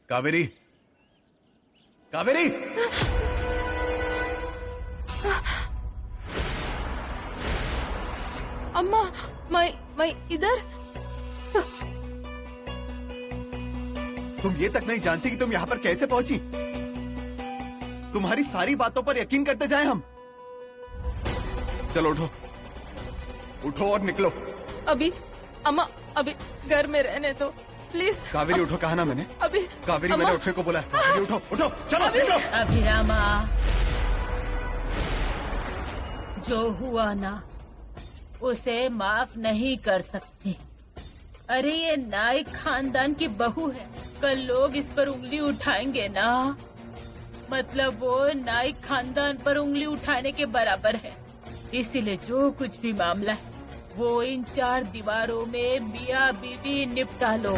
कावेरी, कावेरी! अम्मा, मैं इधर। तुम ये तक नहीं जानती कि तुम यहाँ पर कैसे पहुंची? तुम्हारी सारी बातों पर यकीन करते जाएं हम। चलो उठो, उठो और निकलो। अभी अम्मा, अभी घर में रहने दो प्लीज। कावेरी उठो, कहा ना मैंने। अभी कावेरी, मैंने उठने को बोला। कावेरी उठो, उठो, चलो निकलो। अभिरामा, जो हुआ ना उसे माफ नहीं कर सकते। अरे ये नाइक खानदान की बहू है, कल लोग इस पर उंगली उठाएंगे ना, मतलब वो नाइक खानदान पर उंगली उठाने के बराबर है। इसीलिए जो कुछ भी मामला है वो इन 4 दीवारों में मियाँ बीवी निपटा लो।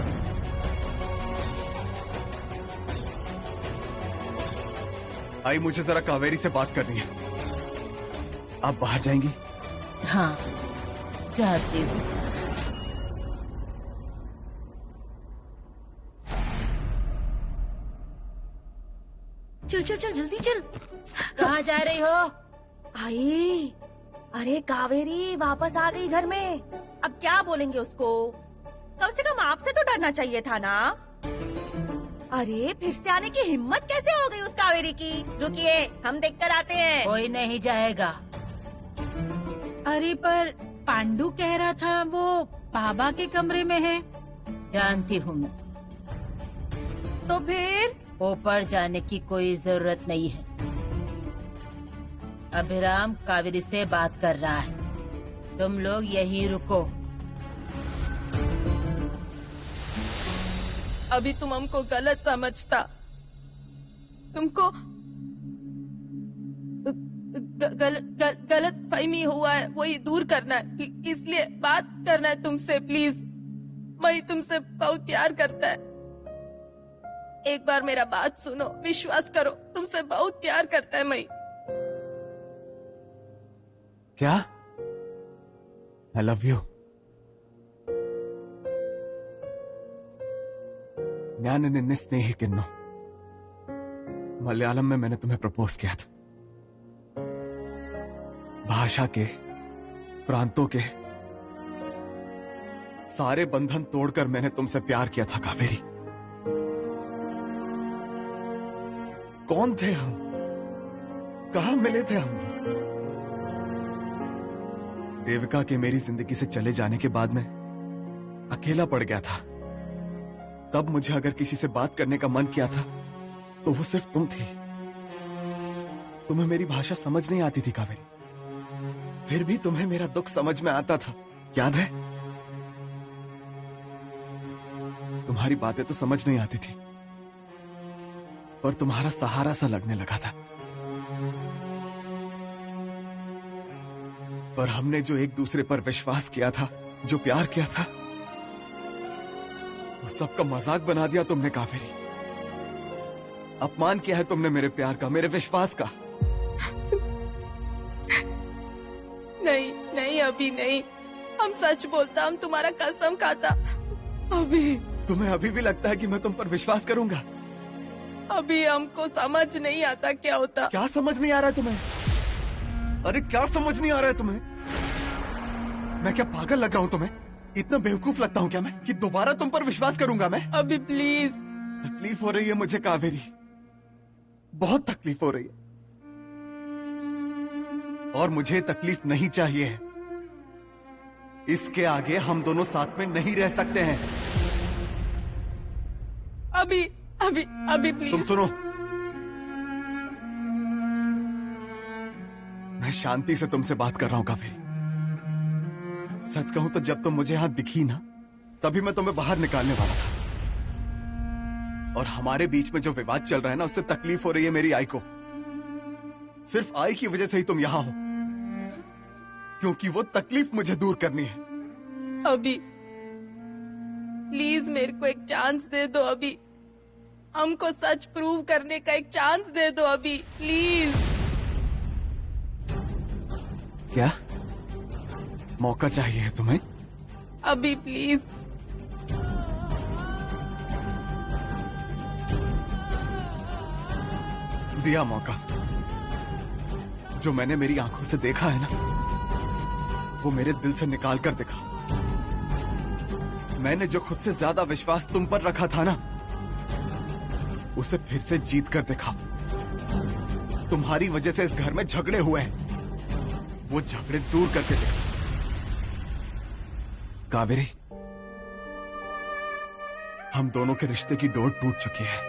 आई, मुझे जरा कावेरी से बात करनी है। आप बाहर जाएंगी? हाँ, जाती हूँ। चल चल चल, जल्दी चल। कहाँ जा रही हो? आई, अरे कावेरी वापस आ गई घर में। अब क्या बोलेंगे उसको? कम से कम आपसे तो डरना चाहिए था ना। अरे फिर से आने की हिम्मत कैसे हो गई उस कावेरी की? रुकिए, हम देख कर आते हैं। कोई नहीं जाएगा। अरे पर पांडु कह रहा था वो बाबा के कमरे में है। जानती हूँ मैं, तो फिर ऊपर जाने की कोई जरूरत नहीं है। अभिराम कावेरी से बात कर रहा है, तुम लोग यहीं रुको। अभी तुम हमको गलत समझता, तुमको गलत फहमी हुआ है, वही दूर करना है, इसलिए बात करना है तुमसे प्लीज। मैं तुमसे बहुत प्यार करता है, एक बार मेरा बात सुनो, विश्वास करो, तुमसे बहुत प्यार करता है मैं। क्या? I love you. ज्ञान निन्ने स्नेही किन्नो, मलयालम में मैंने तुम्हें प्रपोज किया था। भाषा के, प्रांतों के सारे बंधन तोड़कर मैंने तुमसे प्यार किया था कावेरी। कौन थे हम? कहां मिले थे हम? देविका के मेरी जिंदगी से चले जाने के बाद मैं अकेला पड़ गया था। तब मुझे अगर किसी से बात करने का मन किया था तो वो सिर्फ तुम थी। तुम्हें मेरी भाषा समझ नहीं आती थी कावेरी, फिर भी तुम्हें मेरा दुख समझ में आता था, याद है? तुम्हारी बातें तो समझ नहीं आती थी, पर तुम्हारा सहारा सा लगने लगा था। पर हमने जो एक दूसरे पर विश्वास किया था, जो प्यार किया था, उस सब का मजाक बना दिया तुमने कावेरी। अपमान किया है तुमने मेरे प्यार का, मेरे विश्वास का। नहीं नहीं, अभी नहीं, हम सच बोलता, हम तुम्हारा कसम खाता। अभी तुम्हें अभी भी लगता है कि मैं तुम पर विश्वास करूंगा? अभी हमको समझ नहीं आता क्या होता। क्या समझ नहीं आ रहा है तुम्हें? अरे क्या समझ नहीं आ रहा है तुम्हें? मैं क्या पागल लग रहा हूँ तुम्हें? इतना बेवकूफ लगता हूँ क्या मैं कि दोबारा तुम पर विश्वास करूंगा मैं? अभी प्लीज। तकलीफ हो रही है मुझे कावेरी, बहुत तकलीफ हो रही है, और मुझे तकलीफ नहीं चाहिए। इसके आगे हम दोनों साथ में नहीं रह सकते हैं। अभी अभी अभी प्लीज। तुम सुनो, मैं शांति से तुमसे बात कर रहा हूं कावेरी। सच कहूं तो जब तुम मुझे यहां दिखी ना, तभी मैं तुम्हें बाहर निकालने वाला था। और हमारे बीच में जो विवाद चल रहा है ना, उससे तकलीफ हो रही है मेरी आई को। सिर्फ आई की वजह से ही तुम यहां हो, क्योंकि वो तकलीफ मुझे दूर करनी है। अभी प्लीज मेरे को एक चांस दे दो, अभी हमको सच प्रूव करने का एक चांस दे दो अभी प्लीज। क्या मौका चाहिए तुम्हें? अभी प्लीज। दिया मौका। जो मैंने मेरी आंखों से देखा है ना, वो मेरे दिल से निकाल कर दिखा। मैंने जो खुद से ज्यादा विश्वास तुम पर रखा था ना, उसे फिर से जीत कर दिखा। तुम्हारी वजह से इस घर में झगड़े हुए हैं, वो झगड़े दूर करके दिखा। कावेरी, हम दोनों के रिश्ते की डोर टूट चुकी है।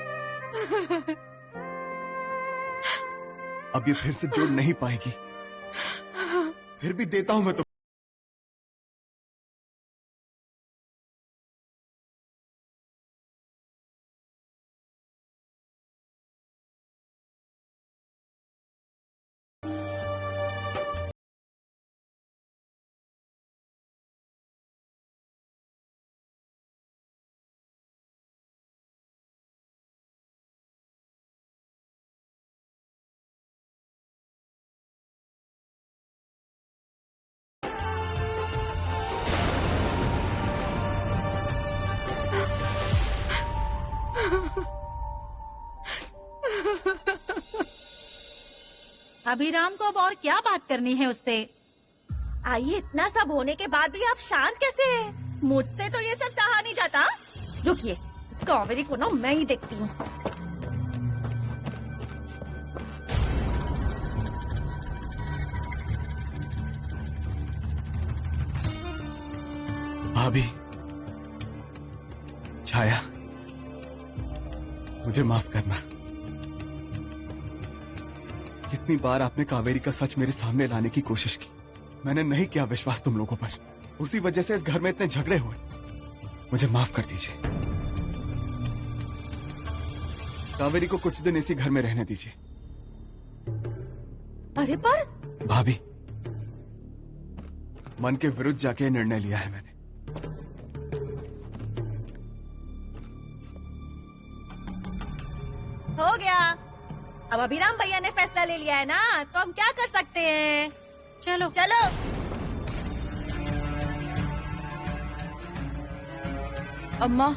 अब ये फिर से जोड़ नहीं पाएगी। फिर भी देता हूं मैं तो। अभिराम को अब और क्या बात करनी है उससे? आइए, इतना सब होने के बाद भी आप शांत कैसे हैं? मुझसे तो ये सब सहा नहीं जाता। रुकिए, इस कावेरी को ना मैं ही देखती हूँ। भाभी, छाया, मुझे माफ करना। कितनी बार आपने कावेरी का सच मेरे सामने लाने की कोशिश की, मैंने नहीं किया विश्वास तुम लोगों पर। उसी वजह से इस घर में इतने झगड़े हुए। मुझे माफ कर दीजिए। कावेरी को कुछ दिन इसी घर में रहने दीजिए। अरे पर भाभी, मन के विरुद्ध जाके निर्णय लिया है मैंने। हो गया। अब अभिराम भैया ने फैसला ले लिया है ना, तो हम क्या कर सकते हैं? चलो चलो। अम्मा,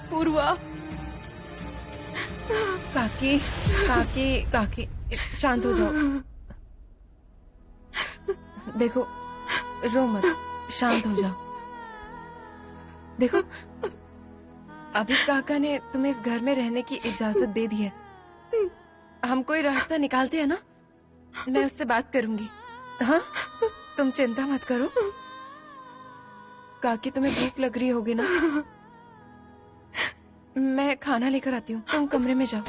पूर्वा, काकी काकी काकी, शांत हो जाओ। देखो, रो मत, शांत हो जाओ। देखो, अभी काका ने तुम्हें इस घर में रहने की इजाजत दे दी है। हम कोई रास्ता निकालते हैं ना, मैं उससे बात करूंगी। हाँ, तुम चिंता मत करो। काकी, तुम्हें भूख लग रही होगी ना? मैं खाना लेकर आती हूँ, तुम कमरे में जाओ।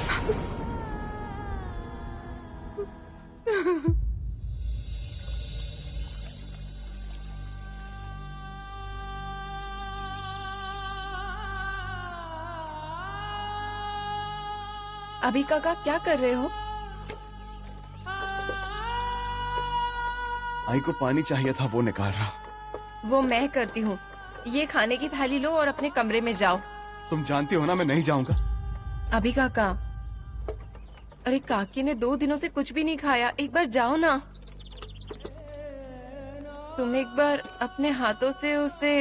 अभी काका क्या कर रहे हो? आई को पानी चाहिए था, वो निकाल रहा। वो मैं करती हूँ। ये खाने की थाली लो और अपने कमरे में जाओ। तुम जानती हो ना मैं नहीं जाऊंगा। अभी काका, अरे काकी ने 2 दिनों से कुछ भी नहीं खाया, एक बार जाओ ना। तुम एक बार अपने हाथों से उसे।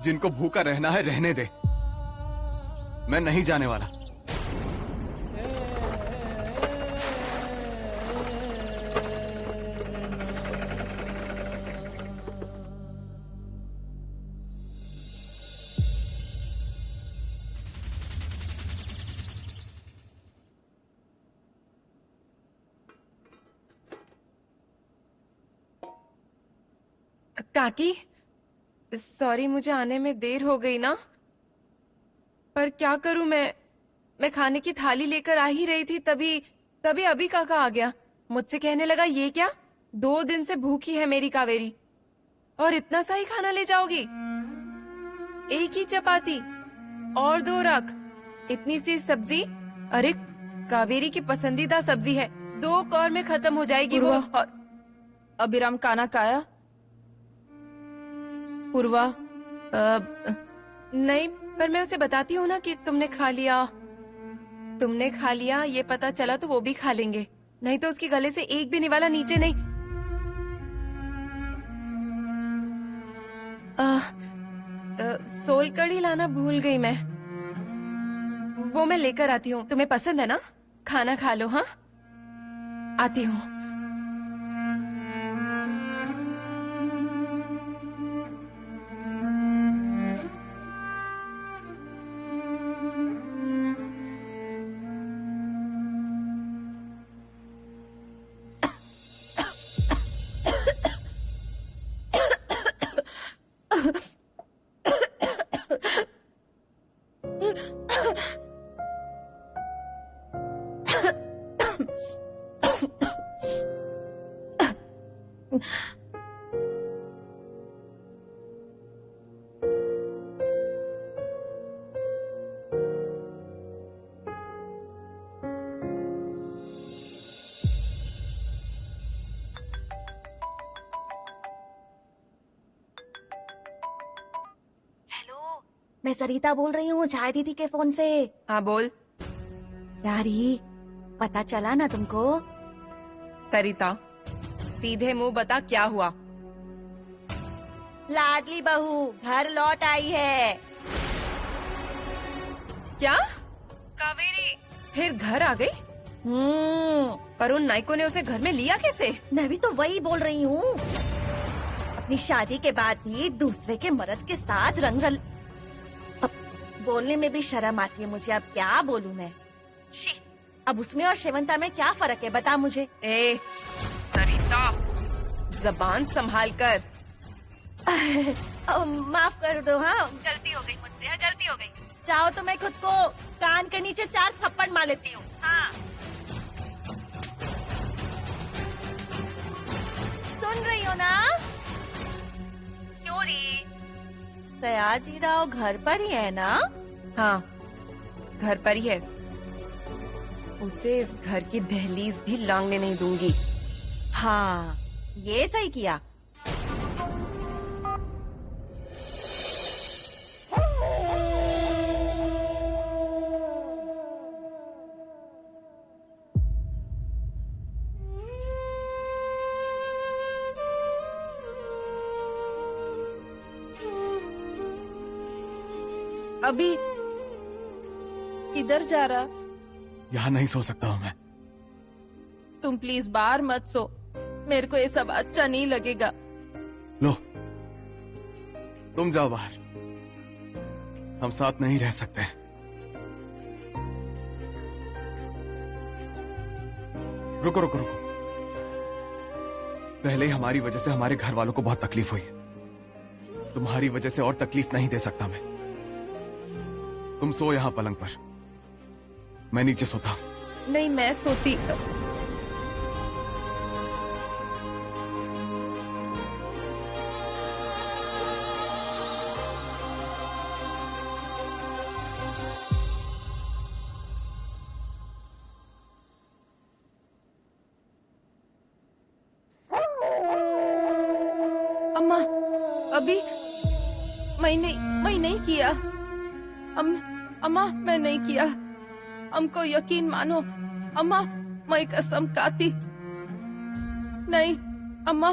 जिनको भूखा रहना है रहने दे, मैं नहीं जाने वाला। काकी, सॉरी, मुझे आने में देर हो गई ना, पर क्या करूं मैं खाने की थाली लेकर आ ही रही थी, तभी अभी काका आ गया। मुझसे कहने लगा, ये क्या, 2 दिन से भूखी है मेरी कावेरी, और इतना सा ही खाना ले जाओगी? एक ही चपाती और 2 रख, इतनी सी सब्जी। अरे कावेरी की पसंदीदा सब्जी है, 2 कौर में खत्म हो जाएगी वो। और अभिराम खाना खाया? पूर्वा, नहीं, पर मैं उसे बताती हूँ ना कि तुमने खा लिया, ये पता चला तो वो भी खा लेंगे। नहीं तो उसके गले से एक भी निवाला नीचे नहीं। सोल कड़ी लाना भूल गई मैं। वो मैं लेकर आती हूँ। तुम्हें पसंद है ना? खाना खा लो। हाँ, आती हूँ। हेलो, मैं सरिता बोल रही हूँ चाय दीदी के फोन से। हाँ बोल। यारी, पता चला ना तुमको? सरिता, सीधे मुंह बता क्या हुआ? लाडली बहू घर लौट आई है। क्या? कावेरी फिर घर आ गई? पर उन नायकों ने उसे घर में लिया कैसे? मैं भी तो वही बोल रही हूँ। अपनी शादी के बाद भी दूसरे के मर्द के साथ अब बोलने में भी शर्म आती है मुझे। अब क्या बोलूँ मैं? शी, अब उसमें और शेवंता में क्या फर्क है बता मुझे। ए सरिता, जबान संभाल कर। माफ कर दो। हाँ, गलती हो गई मुझसे। हाँ, गलती हो गई। चाहो तो मैं खुद को कान के नीचे 4 थप्पड़ मार लेती हूँ। हाँ, सुन रही हो ना? क्यों री? सयाजी राव घर पर ही है ना? हाँ, घर पर ही है। उसे इस घर की दहलीज भी लांघने नहीं दूंगी। हाँ, ये सही किया। अभी किधर जा रहा? यहाँ नहीं सो सकता हूँ मैं। तुम प्लीज बाहर मत सो। मेरे को ये सब अच्छा नहीं लगेगा। लो, तुम जाओ बाहर। हम साथ नहीं रह सकते। रुको रुको रुको। पहले ही हमारी वजह से हमारे घर वालों को बहुत तकलीफ हुई है। तुम्हारी वजह से और तकलीफ नहीं दे सकता मैं। तुम सो यहां पलंग पर, मैं नीचे सोता हूं। नहीं, मैं सोती। अम्मा, अभी मैं नहीं किया। अम्मा, मैं नहीं किया। हमको यकीन मानो। अम्मा, मैं कसम खाती। नहीं अम्मा,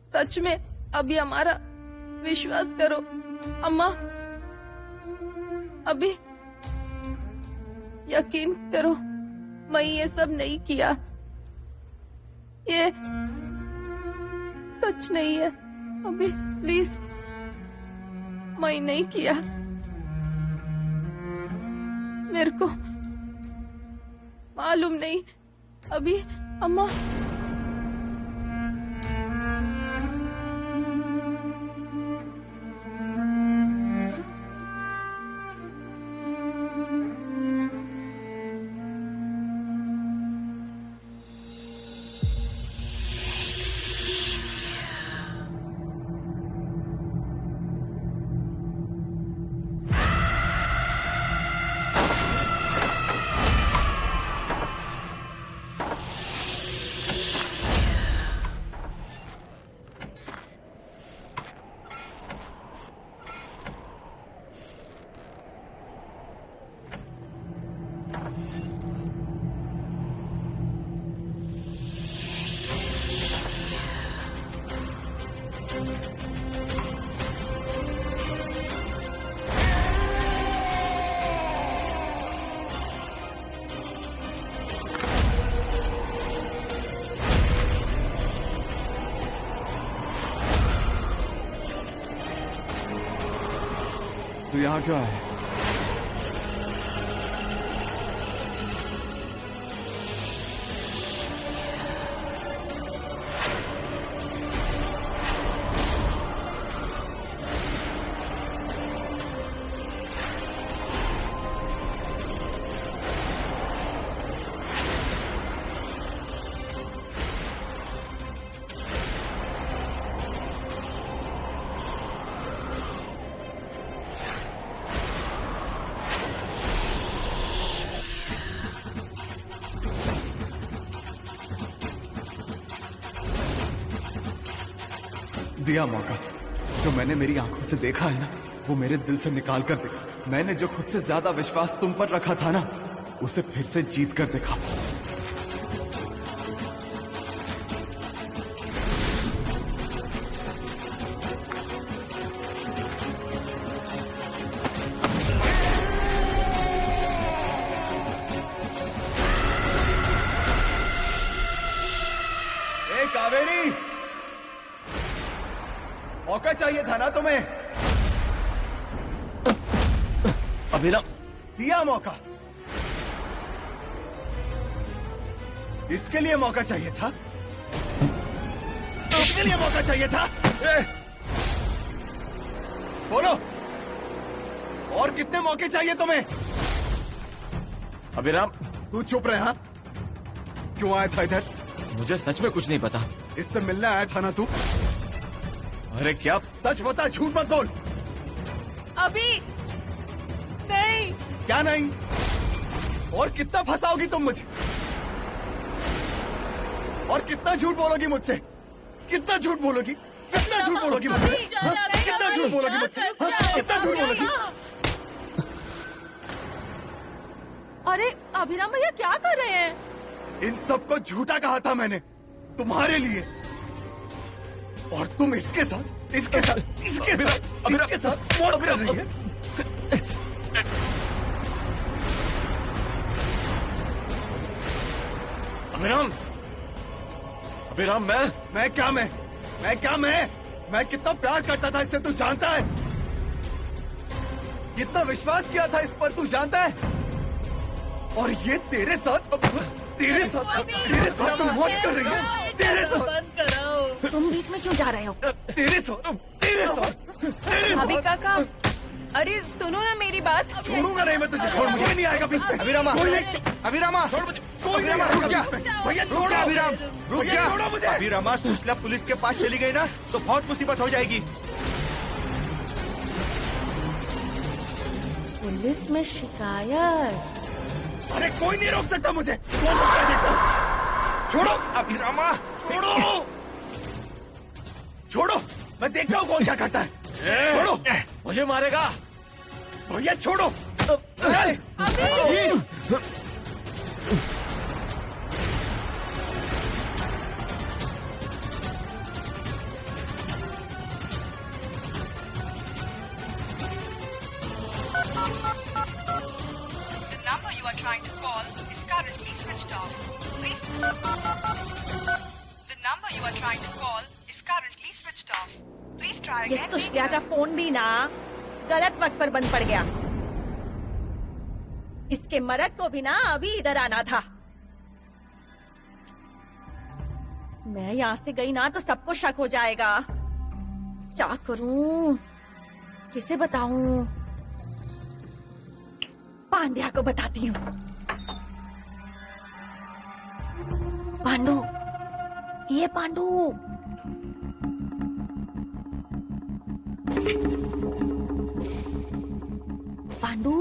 सच में अभी हमारा विश्वास करो। अम्मा, अभी यकीन करो, मैं ये सब नहीं किया। ये सच नहीं है। अभी प्लीज, मैं नहीं किया। मेरे को मालूम नहीं। अभी अम्मा, यहाँ क्यों आए? दिया मौका। जो मैंने मेरी आंखों से देखा है ना, वो मेरे दिल से निकाल कर देखा। मैंने जो खुद से ज्यादा विश्वास तुम पर रखा था ना, उसे फिर से जीत कर देखा। ए कावेरी, मौका चाहिए था ना तुम्हें? अभिराम, दिया मौका। इसके लिए मौका चाहिए था? इसके लिए मौका चाहिए था? बोलो, और कितने मौके चाहिए तुम्हें? अभिराम, तू चुप रहे। हाँ, क्यों आया था इधर? मुझे सच में कुछ नहीं पता। इससे मिलने आया था ना तू? अरे क्या? सच बता, झूठ मत बोल। अभी नहीं। क्या नहीं? और कितना फंसाओगी तुम मुझे? और कितना झूठ बोलोगी मुझसे? कितना झूठ बोलोगी? कितना झूठ बोलोगी मुझसे? हाँ? कितना झूठ बोलोगी मुझसे? हाँ? कितना झूठ बोलोगी? अरे अभिराम भैया क्या कर रहे हैं? इन सबको झूठा कहा था मैंने, तुम्हारे लिए। और तुम इसके साथ, इसके साथ, इसके साथ, इसके साथ मौज कर रही है। अभिराम, अभिराम, मैं क्या मैं कितना प्यार करता था इससे, तू जानता है? कितना विश्वास किया था इस पर, तू जानता है? और ये तेरे साथ तू मौज कर रही है। तेरे साथ। बंद कराओ। तुम बीच में क्यों जा रहे हो? तेरे साथ। भाभी काका, अरे सुनो ना मेरी बात। छोड़ूंगा नहीं मैं तुझे। कोई नहीं आएगा बीच में। अभिरामा, कोई नहीं। अभिरामा, कोई नहीं रुक जा। भैया रुक जा अभिराम, रुक भैया जा। छोड़ो मुझे। अभिरामा, सुशीला पुलिस के पास चली गई ना तो बहुत मुसीबत हो जाएगी। पुलिस में शिकायत? अरे कोई नहीं रोक सकता मुझे। कौन रोकता है देखता हूँ। छोड़ो अभिरामा, छोड़ो छोड़ो, मैं देखता हूँ कौन क्या करता है। छोड़ो, मुझे मारेगा। भैया छोड़ो। The number you are trying to call is currently switched off. Please. The number you are trying to call is currently switched off. Please try ये again. सुशिया का फोन भी ना गलत वक्त पर बंद पड़ गया। इसके मर्द को भी ना अभी इधर आना था। मैं यहाँ से गई ना तो सबको शक हो जाएगा। क्या करूं? किसे बताऊं? पांड्या को बताती हूँ। पांडू, ये पांडू। पांडू,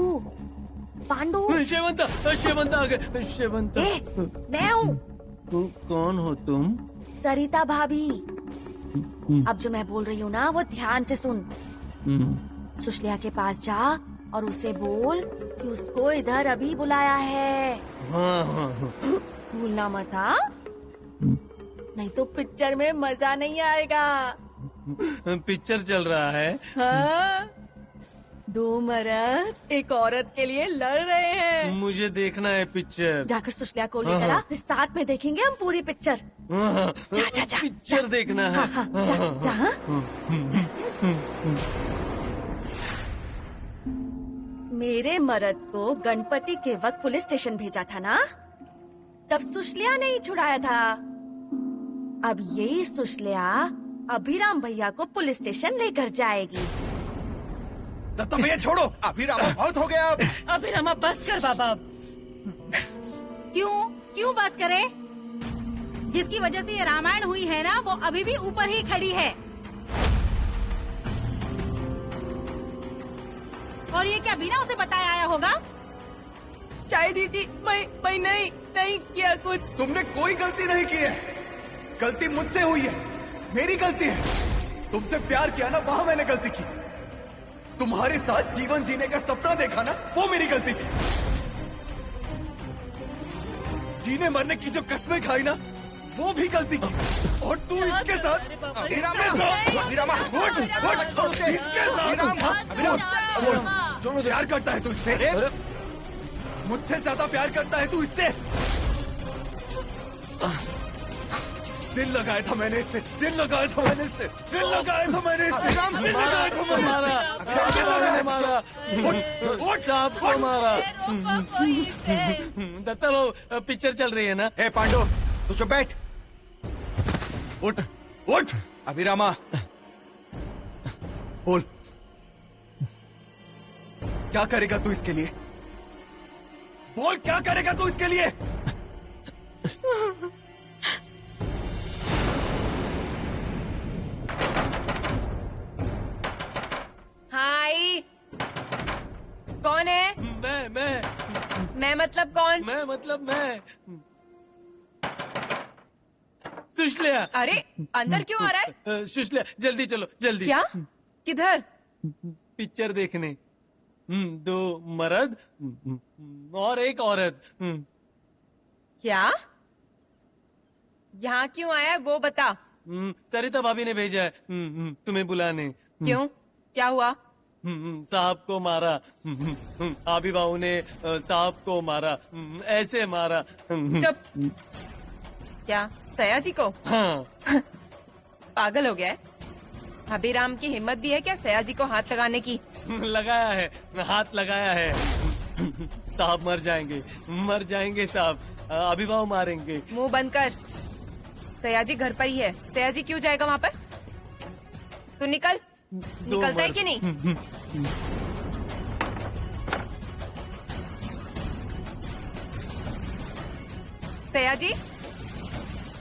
पांडू। शेवंत आ गए। शेवंत, ए, मैं हूँ कौन हो तुम? सरिता भाभी। अब जो मैं बोल रही हूँ ना वो ध्यान से सुन। सुशलिया के पास जा और उसे बोल कि उसको इधर अभी बुलाया है। हाँ। भूलना मत, हाँ? नहीं तो पिक्चर में मजा नहीं आएगा। पिक्चर चल रहा है। हाँ? दो मर्द एक औरत के लिए लड़ रहे हैं। मुझे देखना है पिक्चर। जाकर सुशलिया को लेकर आ, फिर साथ में देखेंगे हम पूरी पिक्चर। जा जा जा। पिक्चर देखना है। हाँ, हाँ, जा जा। हाँ? मेरे मर्द को गणपति के वक्त पुलिस स्टेशन भेजा था ना, तब सुशल्या ने ही छुड़ाया था। अब यही सुशल्या अभिराम भैया को पुलिस स्टेशन लेकर जाएगी। दत्ता भैया छोड़ो, अभिरामा बहुत हो गया अब। अभिरामा बस कर बाबा। क्यों बस करे? जिसकी वजह से ये रामायण हुई है ना, वो अभी भी ऊपर ही खड़ी है। और ये क्या बिना उसे बताया आया होगा? चाय दीदी, मैं नहीं किया कुछ। तुमने कोई गलती नहीं की है। गलती मुझसे हुई है, मेरी गलती है। तुमसे प्यार किया ना, वहां मैंने गलती की। तुम्हारे साथ जीवन जीने का सपना देखा ना, वो मेरी गलती थी। जीने मरने की जो कस्में खाई ना, वो भी गलती की। और तू इसके साथ अभिरामा इसके साथ प्यार करता है तू इससे? मुझसे ज्यादा प्यार करता है तू इससे? दिल लगाया था मैंने इससे, दिल लगाया था मैंने इससे, दिल लगाया था मैंने इससे, दिल लगाया था मैंने मारा सांप को मारा। दत्ता भाऊ, पिक्चर चल रही है ना? ए पांडु, तू चुप बैठ। उठ उठ। अभिरामा बोल, क्या करेगा तू इसके लिए? बोल, क्या करेगा तू इसके लिए? हाय, कौन है? मैं मतलब कौन? मैं मतलब मैं सुशल्या। अरे अंदर क्यों आ रहा है? सुशल्या, जल्दी चलो, जल्दी। क्या? किधर? पिक्चर देखने। 2 मर्द और 1 औरत। क्या? यहाँ क्यों आया वो बता। सरिता भाभी ने भेजा है तुम्हें बुलाने। क्यों? क्या हुआ? साहब को मारा। आबी बाबू ने साहब को मारा, ऐसे मारा। चुप। क्या सयाजी को? हाँ। पागल हो गया है? अभिराम की हिम्मत भी है क्या सयाजी को हाथ लगाने की? लगाया है, हाथ लगाया है। साहब मर जाएंगे साहब। अभिभाव मारेंगे। मुंह बंद कर। सयाजी घर पर ही है। सयाजी क्यों जाएगा वहाँ पर? तू निकल। निकलता है कि नहीं? सयाजी,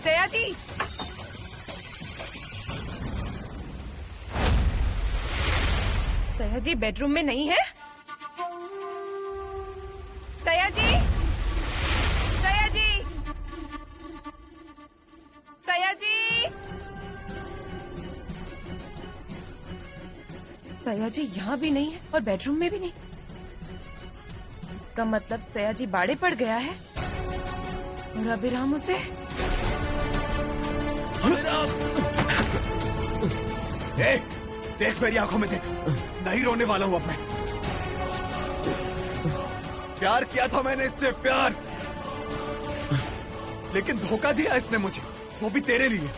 सयाजी, सयाजी बेडरूम में नहीं है? सयाजी, सयाजी, सयाजी, सयाजी यहाँ भी नहीं है और बेडरूम में भी नहीं। इसका मतलब सयाजी बाड़े पड़ गया है और अभिराम उसे। देख मेरी आंखों में देख, नहीं रोने वाला हूँ अब मैं। प्यार किया था मैंने इससे, प्यार, लेकिन धोखा दिया इसने मुझे, वो भी तेरे लिए।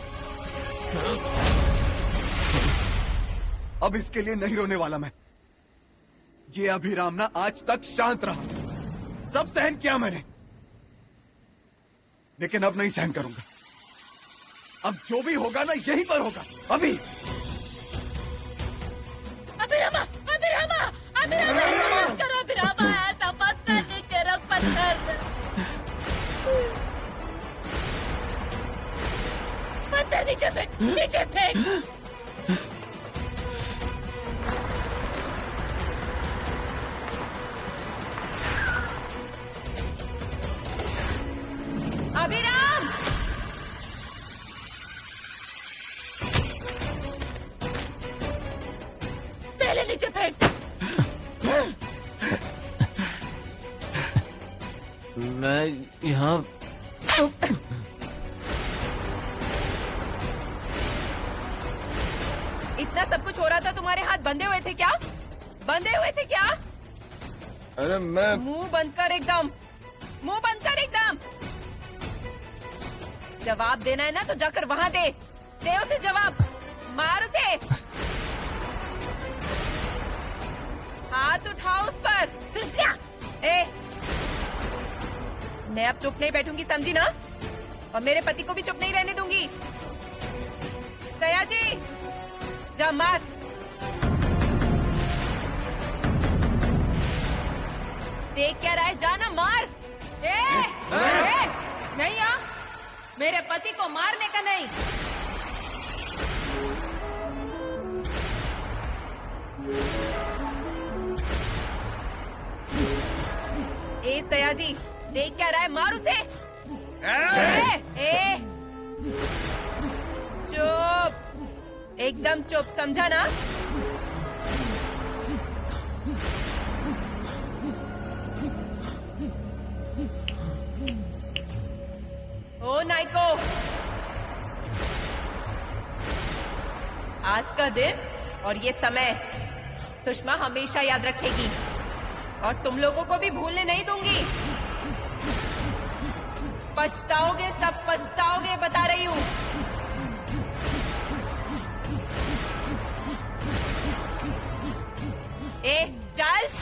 अब इसके लिए नहीं रोने वाला मैं। ये अभिराम ना आज तक शांत रहा, सब सहन किया मैंने, लेकिन अब नहीं सहन करूंगा। अब जो भी होगा ना यहीं पर होगा। अभी अभिरामा, अभिरामा, अभिरामा, करो अभिरामा, ऐसा मत कर, नीचे रख पत्थर। पत्थर नीचे फेंक, नीचे फेंक। अभिराम! पहले नीचे फेंक। मैं यहाँ इतना सब कुछ हो रहा था, तुम्हारे हाथ बंधे हुए थे क्या? बंधे हुए थे क्या? अरे मैं मुंह बंद कर एकदम, मुंह बंद कर एकदम। जवाब देना है ना तो जाकर वहां दे उसे जवाब, मार उसे। हाथ उठाओ उस पर। सृष्टिया, ए, मैं अब चुप नहीं बैठूंगी, समझी ना? और मेरे पति को भी चुप नहीं रहने दूंगी। सयाजी, जा मार। देख क्या रहा है, जाना मार। ए, नहीं आ, मेरे पति को मारने का नहीं। ए सयाजी, देख क्या रहा है, मार उसे। ए, चुप, एकदम चुप, समझा ना? ओ नाइको, आज का दिन और ये समय सुषमा हमेशा याद रखेगी और तुम लोगों को भी भूलने नहीं दूंगी। पछताओगे, सब पछताओगे, बता रही हूँ। ए, चल।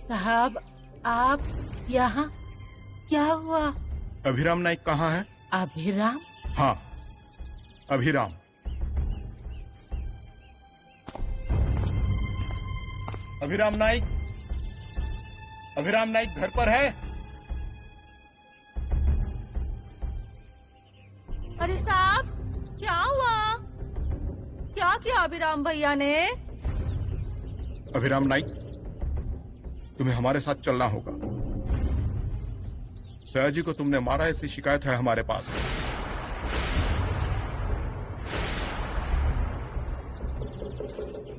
साहब, आप यहाँ? क्या हुआ? अभिराम नाइक कहाँ है? अभिराम? हाँ, अभिराम। अभिराम नाइक, अभिराम नाइक घर पर है? अरे साहब, क्या हुआ? क्या किया अभिराम भैया ने? अभिराम नाइक, तुम्हें हमारे साथ चलना होगा। सयाजी को तुमने मारा, ऐसी शिकायत है हमारे पास।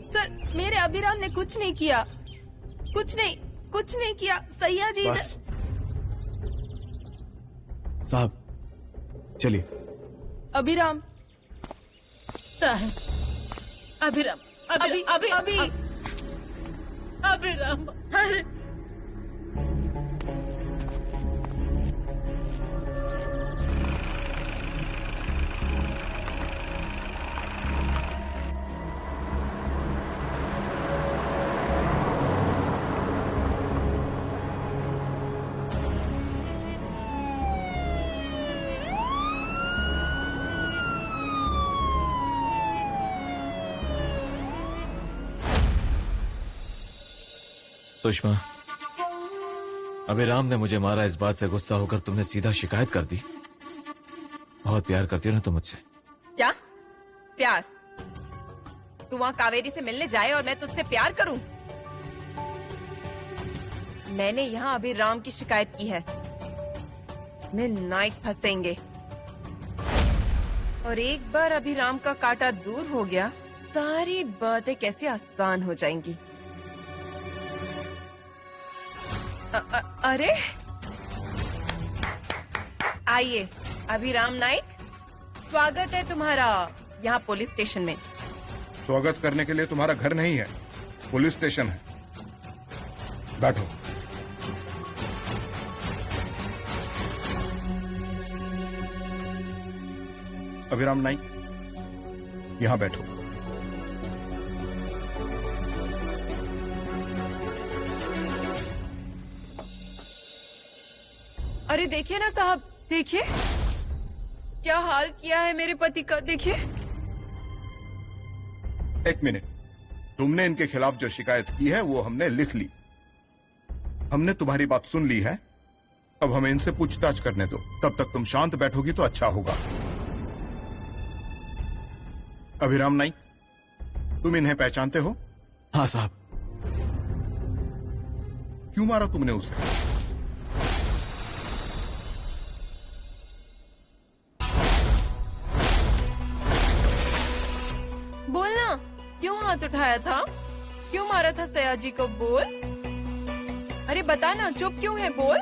सर, मेरे अभिराम ने कुछ नहीं किया, कुछ नहीं किया। सयाजी बस साहब, चलिए। अभिराम, साहब, अभिराम, अभी अभिराम, अरे सुषमा, अभिराम ने मुझे मारा, इस बात से गुस्सा होकर तुमने सीधा शिकायत कर दी। बहुत प्यार करती हो ना तुम मुझसे? क्या प्यार? तू वहाँ कावेरी से मिलने जाए और मैं तुझसे प्यार करूं? मैंने यहाँ अभिराम की शिकायत की है, इसमें नाइक फंसेंगे। और एक बार अभिराम का कांटा दूर हो गया, सारी बातें कैसे आसान हो जाएंगी। अरे आइए अभिराम नाइक, स्वागत है तुम्हारा यहाँ पुलिस स्टेशन में। स्वागत करने के लिए तुम्हारा घर नहीं है, पुलिस स्टेशन है। बैठो। अभिराम नाइक, यहाँ बैठो। अरे देखिए ना साहब, देखिए क्या हाल किया है मेरे पति का, देखिए। एक मिनट, तुमने इनके खिलाफ जो शिकायत की है वो हमने लिख ली। हमने तुम्हारी बात सुन ली है, अब हमें इनसे पूछताछ करने दो। तब तक तुम शांत बैठोगी तो अच्छा होगा। अभिराम नाइक, तुम इन्हें पहचानते हो? हाँ साहब। क्यों मारा तुमने उसे? बोलना, क्यों हाथ उठाया था? क्यों मारा था सयाजी को? बोल। अरे बता ना, चुप क्यों है? बोल।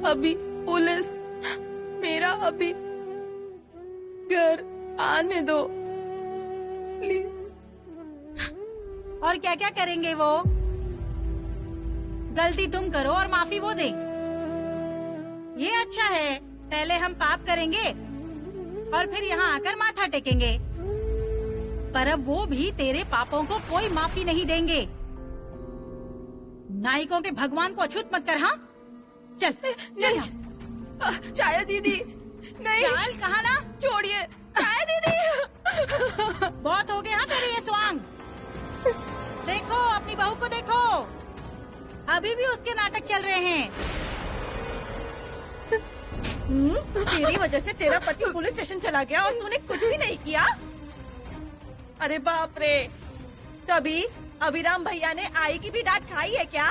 अभी पुलिस मेरा अभी घर आने दो प्लीज। और क्या क्या करेंगे वो? गलती तुम करो और माफी वो दे। ये अच्छा है, पहले हम पाप करेंगे और फिर यहाँ आकर माथा टेकेंगे। पर अब वो भी तेरे पापों को कोई माफी नहीं देंगे। नायकों के भगवान को अछूत मत कर। हाँ चल चल यहाँ। छाया दीदी नहीं। चल कहा ना, छोड़िए छाया दीदी। बहुत हो गया हाँ तेरे ये स्वांग। देखो अपनी बहू को देखो, अभी भी उसके नाटक चल रहे हैं। तेरी वजह से तेरा पति पुलिस स्टेशन चला गया और तूने कुछ भी नहीं किया। अरे बाप रे, कभी अभिराम भैया ने आई की भी डांट खाई है क्या?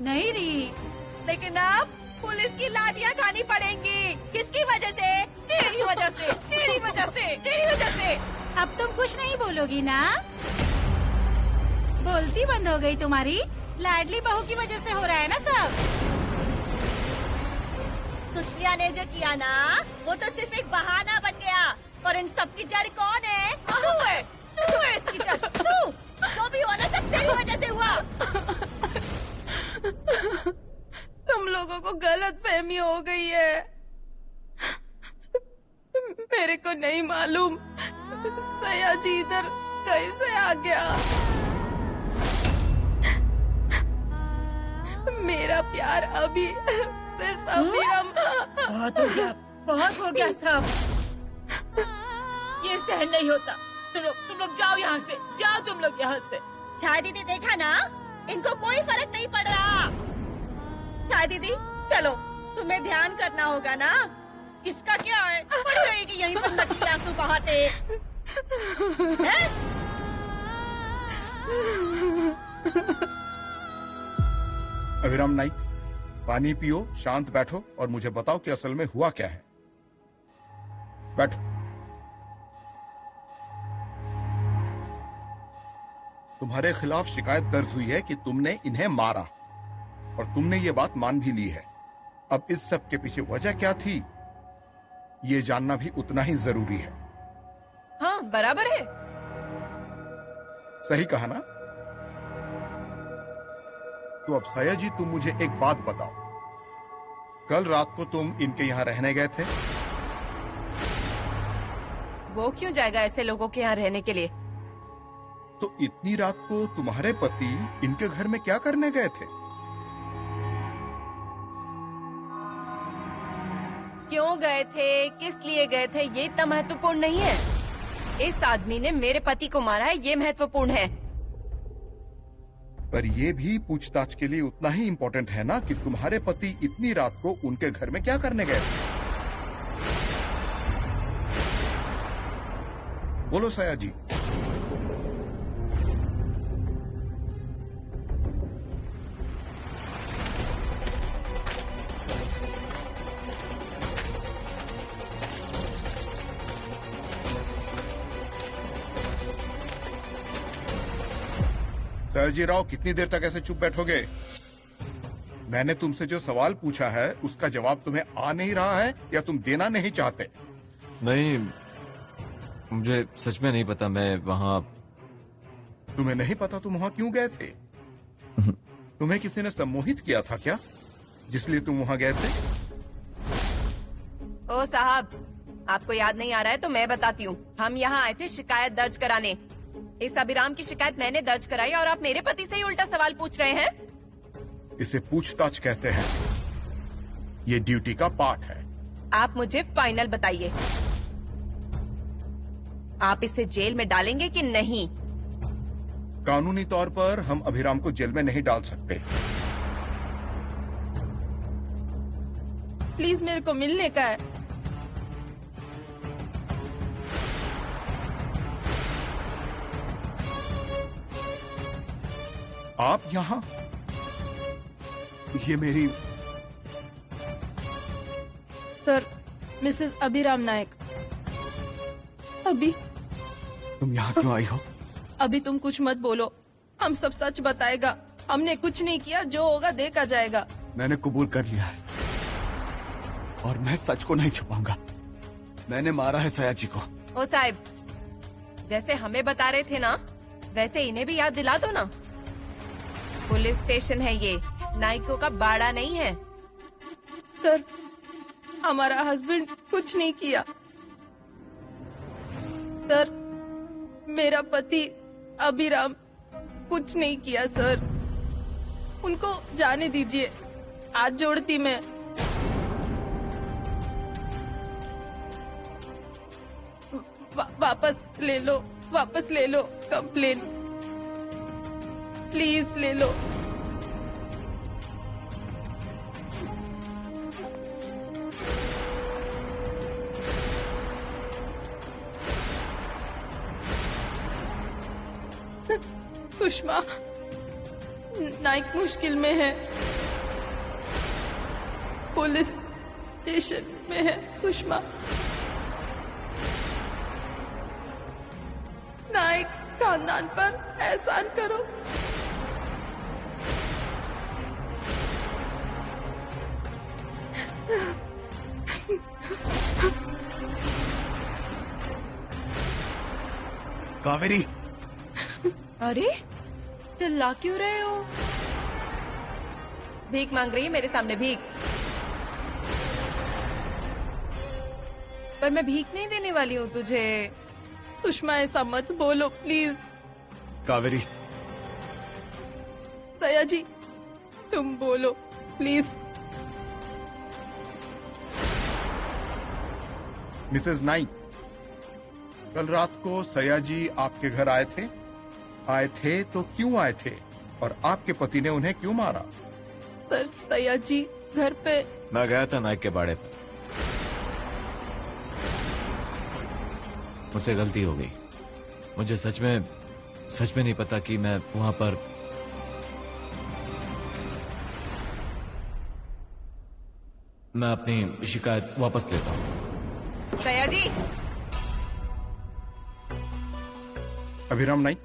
नहीं री, लेकिन अब पुलिस की लाठियां खानी पड़ेंगी। किसकी वजह से? तेरी वजह से, तेरी वजह से, तेरी वजह से। अब तुम कुछ नहीं बोलोगी ना? बोलती बंद हो गई तुम्हारी? लाडली बहू की वजह से हो रहा है ना सब। सुशलिया ने जो किया ना, वो तो सिर्फ एक बहाना बन गया। और इन सब की जड़ कौन है? तू है, तू है इसकी जड़। तू जो भी हुआ ना, सब तेरी वजह से हुआ। तुम लोगों को गलत फहमी हो गई है। मेरे को नहीं मालूम सयाजी इधर कैसे आ गया। मेरा प्यार अभी सिर्फ अभिराम। बहुत हो गया, बहुत हो गया सब। ये सहन नहीं होता। तुम लोग जाओ यहाँ से, जाओ तुम लोग यहाँ से। छाया दीदी देखा ना, इनको कोई फर्क नहीं पड़ रहा। छाया दीदी चलो, तुम्हें ध्यान करना होगा ना। इसका क्या है, पड़ी रहेगी यहीं पर नकली आंसू बहाते। हैं? अभिराम नाइक, पानी पियो, शांत बैठो और मुझे बताओ कि असल में हुआ क्या है। बैठो। तुम्हारे खिलाफ शिकायत दर्ज हुई है कि तुमने इन्हें मारा और तुमने ये बात मान भी ली है। अब इस सब के पीछे वजह क्या थी, ये जानना भी उतना ही जरूरी है। हाँ बराबर है। सही कहा ना? तो अब साया जी, तुम मुझे एक बात बताओ, कल रात को तुम इनके यहाँ रहने गए थे? वो क्यों जाएगा ऐसे लोगों के यहाँ रहने के लिए? तो इतनी रात को तुम्हारे पति इनके घर में क्या करने गए थे? क्यों गए थे, किस लिए गए थे, ये इतना महत्वपूर्ण नहीं है। इस आदमी ने मेरे पति को मारा है, ये महत्वपूर्ण है। पर ये भी पूछताछ के लिए उतना ही इम्पोर्टेंट है ना कि तुम्हारे पति इतनी रात को उनके घर में क्या करने गए थे। बोलो साया जी। सयाजी राव, कितनी देर तक ऐसे चुप बैठोगे? मैंने तुमसे जो सवाल पूछा है उसका जवाब तुम्हें आ नहीं रहा है या तुम देना नहीं चाहते? नहीं, मुझे सच में नहीं पता। मैं वहाँ। तुम्हें नहीं पता तुम वहाँ क्यों गए थे? तुम्हें किसी ने सम्मोहित किया था क्या, जिसलिए तुम वहाँ गए थे? ओ साहब, आपको याद नहीं आ रहा है तो मैं बताती हूँ। हम यहाँ आए थे शिकायत दर्ज कराने। इस अभिराम की शिकायत मैंने दर्ज कराई और आप मेरे पति से ही उल्टा सवाल पूछ रहे हैं। इसे पूछताछ कहते हैं। ये ड्यूटी का पार्ट है। आप मुझे फाइनल बताइए, आप इसे जेल में डालेंगे कि नहीं? कानूनी तौर पर हम अभिराम को जेल में नहीं डाल सकते। प्लीज मेरे को मिलने का है। आप यहाँ? ये मेरी सर, मिसेस अभिराम नायक। अभी तुम यहाँ क्यों आई हो? अभी तुम कुछ मत बोलो, हम सब सच बताएगा। हमने कुछ नहीं किया, जो होगा देखा जाएगा। मैंने कबूल कर लिया है और मैं सच को नहीं छुपाऊंगा। मैंने मारा है सयाजी को। ओ साहब, जैसे हमें बता रहे थे ना, वैसे इन्हें भी याद दिला दो ना। पुलिस स्टेशन है ये, नाइको का बाड़ा नहीं है। सर, हमारा हस्बैंड कुछ नहीं किया। सर, मेरा पति अभिराम कुछ नहीं किया सर। उनको जाने दीजिए, हाथ जोड़ती मैं। वापस ले लो कंप्लेन, प्लीज ले लो। सुषमा, नाइक मुश्किल में है, पुलिस स्टेशन में है। सुषमा, नाइक खानदान पर एहसान करो। कावेरी, अरे चिल्ला क्यों रहे हो? भीख मांग रही है मेरे सामने, भीख। पर मैं भीख नहीं देने वाली हूँ तुझे। सुषमा, ऐसा मत बोलो प्लीज। कावेरी, सयाजी, तुम बोलो प्लीज। मिसेस नाइक, कल रात को सयाजी आपके घर आए थे? आए थे तो क्यों आए थे? और आपके पति ने उन्हें क्यों मारा? सर, सयाजी घर पे। मैं गया था नाइक के बाड़े पर। मुझसे गलती हो गई। मुझे सच में नहीं पता कि मैं वहां पर। मैं अपनी शिकायत वापस लेता हूँ। सयाजी। अभिराम नाइक,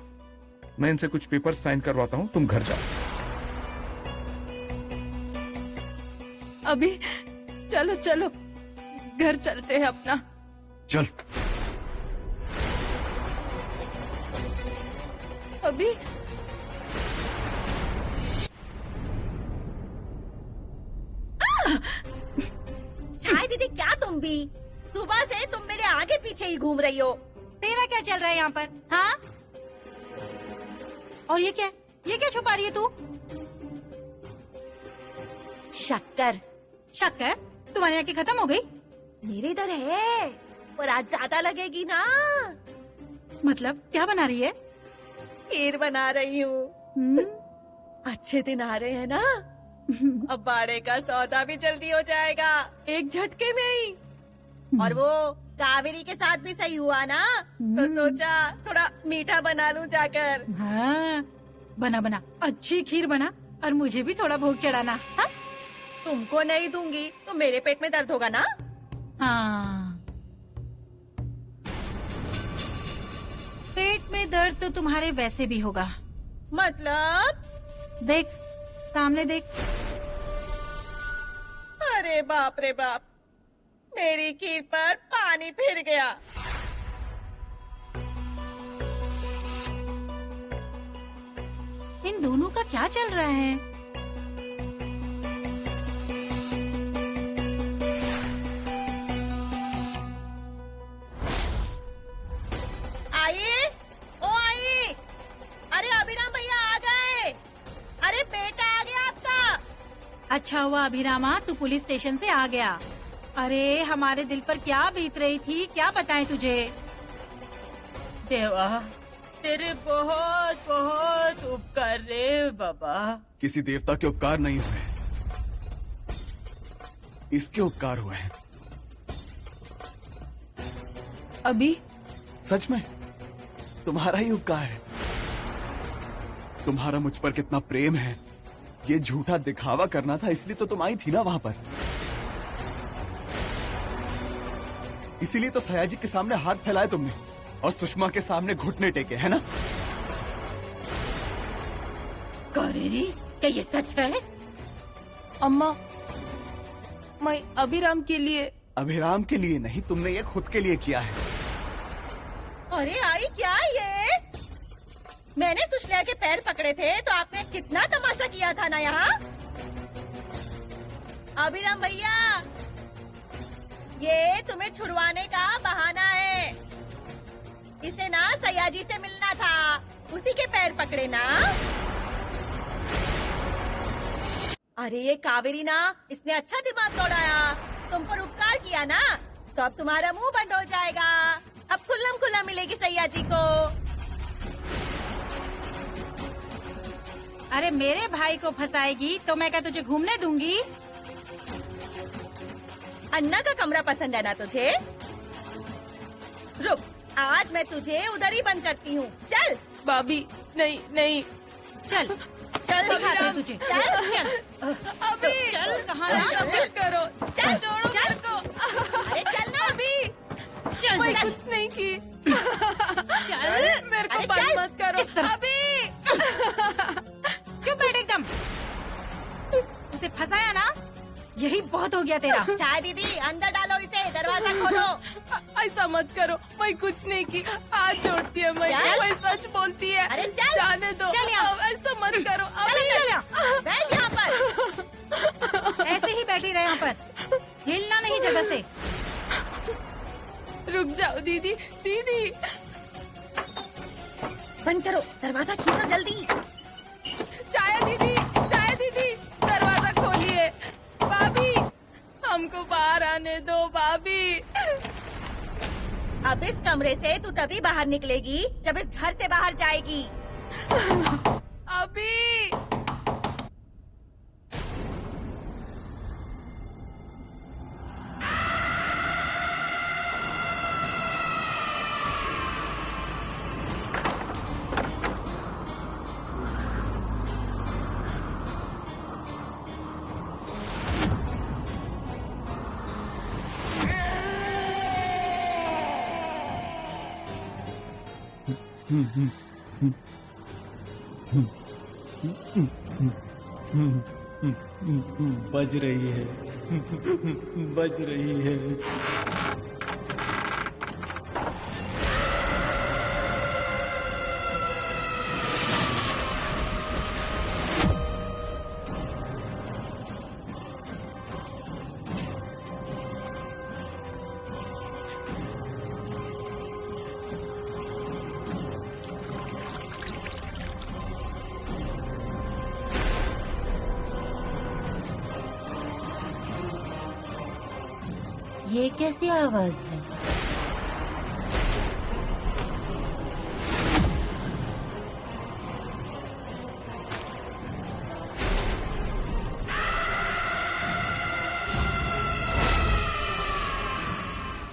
मैं इनसे कुछ पेपर साइन करवाता हूँ, तुम घर जाओ। अभी चलो चलो, घर चलते हैं अपना। चल। अभी चाय दीदी, क्या तुम भी? सुबह से तुम मेरे आगे पीछे ही घूम रही हो। तेरा क्या चल रहा है यहाँ पर? हाँ? और ये क्या छुपा रही है तू? शक्कर। शक्कर तुम्हारे यहाँ की खत्म हो गई? मेरे इधर है, और आज ज्यादा लगेगी ना। मतलब क्या बना रही है? खीर बना रही हूँ। अच्छे दिन आ रहे हैं ना, अब बाड़े का सौदा भी जल्दी हो जाएगा, एक झटके में ही। और वो कावेरी के साथ भी सही हुआ ना, तो सोचा थोड़ा मीठा बना लूं जाकर। हाँ, बना अच्छी खीर बना, और मुझे भी थोड़ा भोग चढ़ाना। हाँ? तुमको नहीं दूंगी तो मेरे पेट में दर्द होगा ना। हाँ, पेट में दर्द तो तुम्हारे वैसे भी होगा। मतलब? देख, सामने देख। अरे बाप रे बाप, मेरी खीर पर पानी फिर गया। इन दोनों का क्या चल रहा है? आइए, ओ आइए। अरे अभिराम भैया आ गए। अरे बेटा आ गया आपका। अच्छा हुआ अभिरामा, तू पुलिस स्टेशन से आ गया। अरे हमारे दिल पर क्या बीत रही थी, क्या बताएं तुझे। देवा, तेरे बहुत बहुत उपकार रे बाबा। किसी देवता के उपकार नहीं हुए, इसके उपकार हुए हैं। अभी सच में तुम्हारा ही उपकार है। तुम्हारा मुझ पर कितना प्रेम है, ये झूठा दिखावा करना था, इसलिए तो तुम आई थी ना वहां पर। इसीलिए तो सयाजी के सामने हाथ फैलाए तुमने और सुषमा के सामने घुटने टेके, है ना? कावेरी, क्या ये सच है? अम्मा, मैं अभिराम के लिए। अभिराम के लिए नहीं, तुमने ये खुद के लिए किया है। अरे आई क्या ये? मैंने सुशल्या के पैर पकड़े थे तो आपने कितना तमाशा किया था ना यहाँ। अभिराम भैया, ये तुम्हें छुड़वाने का बहाना है। इसे ना सयाजी से मिलना था, उसी के पैर पकड़े ना। अरे ये कावेरी ना, इसने अच्छा दिमाग दौड़ाया, तुम पर उपकार किया ना, तो अब तुम्हारा मुंह बंद हो जाएगा। अब खुल्लम खुल्ला मिलेगी सयाजी को। अरे मेरे भाई को फंसाएगी तो मैं क्या तुझे घूमने दूंगी? अन्ना का कमरा पसंद है ना तुझे? रुक, आज मैं तुझे उधर ही बंद करती हूँ। चल भाभी, नहीं नहीं, चल चल दिखाते हैं तुझे। चल चल अभी चल, कहाँ चल करो, चल छोड़ो चल मेरे को। अरे चल ना। अभी चल मैं चल कुछ नहीं की। चल मेरे को अरे बात चल, मत करो इस तरफ। अभी। क्यों बैठ एकदम? उसे फंसाया ना, यही बहुत हो गया तेरा। चाय दीदी, अंदर डालो इसे, दरवाजा खोलो। ऐसा मत करो, मैं कुछ नहीं की। हाथ जोड़ती है मैं सच बोलती है। अरे चल। जाने दो, चल यहाँ। अब ऐसा मत करो। अभी चल यहाँ, बैठ यहाँ पर। ऐसे ही बैठी रहे यहाँ पर, हिलना नहीं जगह से। रुक जाओ दीदी, दीदी। बंद करो, दरवाजा खींचो जल्दी। चाय दीदी, चाय दीदी, दरवाजा खोलिए। भाभी, हमको बाहर आने दो भाभी। अब इस कमरे से तू तभी बाहर निकलेगी जब इस घर से बाहर जाएगी। अभी बज रही है, बज रही है। ये कैसी आवाज है?